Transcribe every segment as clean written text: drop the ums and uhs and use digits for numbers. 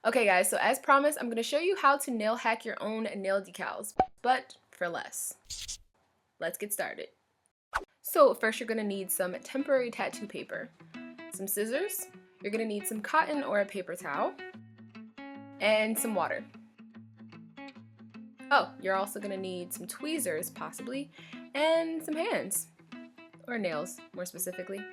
Okay guys, so as promised, I'm going to show you how to nail hack your own nail decals, but for less. Let's get started. So first you're going to need some temporary tattoo paper, some scissors, you're going to need some cotton or a paper towel, and some water. Oh, you're also going to need some tweezers possibly, and some hands, or nails more specifically.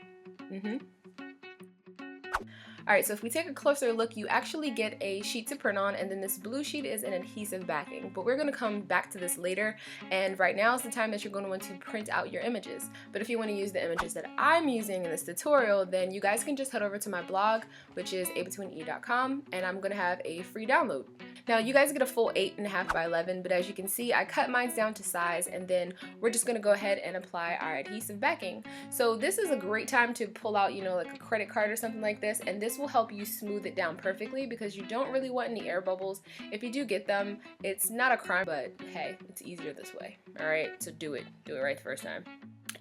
Alright, so if we take a closer look, you actually get a sheet to print on, and then this blue sheet is an adhesive backing. But we're going to come back to this later, and right now is the time that you're going to want to print out your images. But if you want to use the images that I'm using in this tutorial, then you guys can just head over to my blog, which is abetweene.com, and I'm going to have a free download. Now you guys get a full 8.5 by 11, but as you can see, I cut mine down to size, and then we're just going to go ahead and apply our adhesive backing. So this is a great time to pull out, like a credit card or something like this, and this will help you smooth it down perfectly because you don't really want any air bubbles. If you do get them, it's not a crime, but hey, it's easier this way. Alright, so do it right the first time.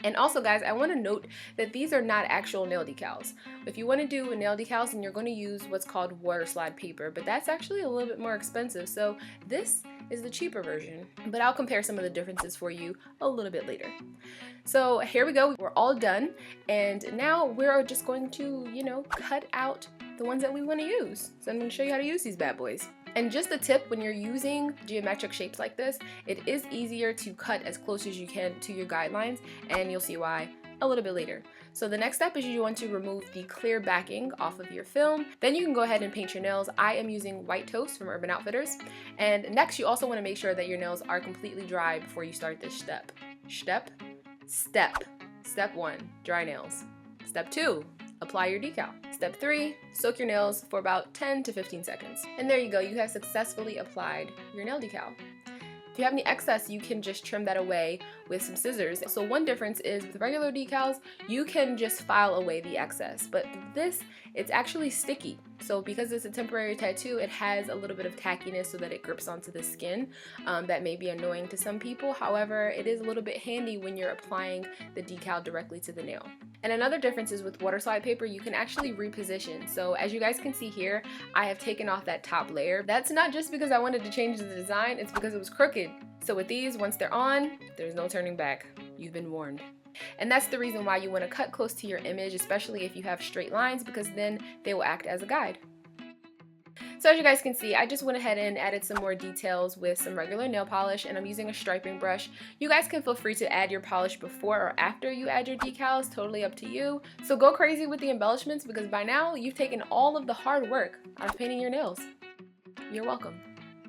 And also guys, I want to note that these are not actual nail decals. If you want to do nail decals, then you're going to use what's called water slide paper, but that's actually a little bit more expensive, so this is the cheaper version. But I'll compare some of the differences for you a little bit later. So here we go, we're all done, and now we're just going to, cut out the ones that we want to use. So I'm going to show you how to use these bad boys. And just a tip, when you're using geometric shapes like this, it is easier to cut as close as you can to your guidelines, and you'll see why a little bit later. So the next step is you want to remove the clear backing off of your film. Then you can go ahead and paint your nails. I am using White Toast from Urban Outfitters. And next you also want to make sure that your nails are completely dry before you start this step. Step 1, dry nails. Step 2, apply your decal. Step 3, soak your nails for about 10 to 15 seconds. And there you go, you have successfully applied your nail decal. If you have any excess, you can just trim that away with some scissors. So one difference is with regular decals, you can just file away the excess, but this, it's actually sticky. So because it's a temporary tattoo, it has a little bit of tackiness so that it grips onto the skin. That may be annoying to some people. However, it is a little bit handy when you're applying the decal directly to the nail. And another difference is with water slide paper, you can actually reposition. So as you guys can see here, I have taken off that top layer. That's not just because I wanted to change the design, it's because it was crooked. So with these, once they're on, there's no turning back. You've been warned. And that's the reason why you want to cut close to your image, especially if you have straight lines, because then they will act as a guide. So as you guys can see, I just went ahead and added some more details with some regular nail polish, and I'm using a striping brush. You guys can feel free to add your polish before or after you add your decals, totally up to you. So go crazy with the embellishments because by now you've taken all of the hard work out of painting your nails. You're welcome.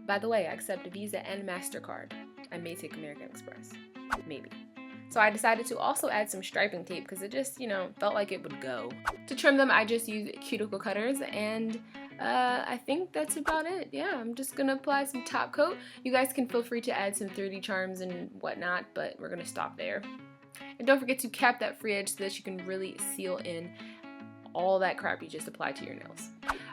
By the way, I accept Visa and MasterCard. I may take American Express. Maybe. So I decided to also add some striping tape because it just, felt like it would go. To trim them, I just used cuticle cutters, and I think that's about it. Yeah, I'm just gonna apply some top coat. You guys can feel free to add some 3D charms and whatnot, but we're gonna stop there. And don't forget to cap that free edge so that you can really seal in all that crap you just applied to your nails.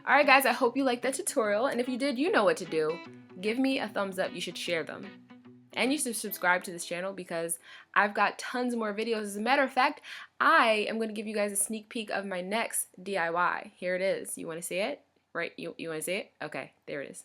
Alright guys, I hope you liked that tutorial, and if you did, you know what to do. Give me a thumbs up. You should share them. And you should subscribe to this channel because I've got tons more videos. As a matter of fact, I am going to give you guys a sneak peek of my next DIY. Here it is. You want to see it? Right? You want to see it? Okay, there it is.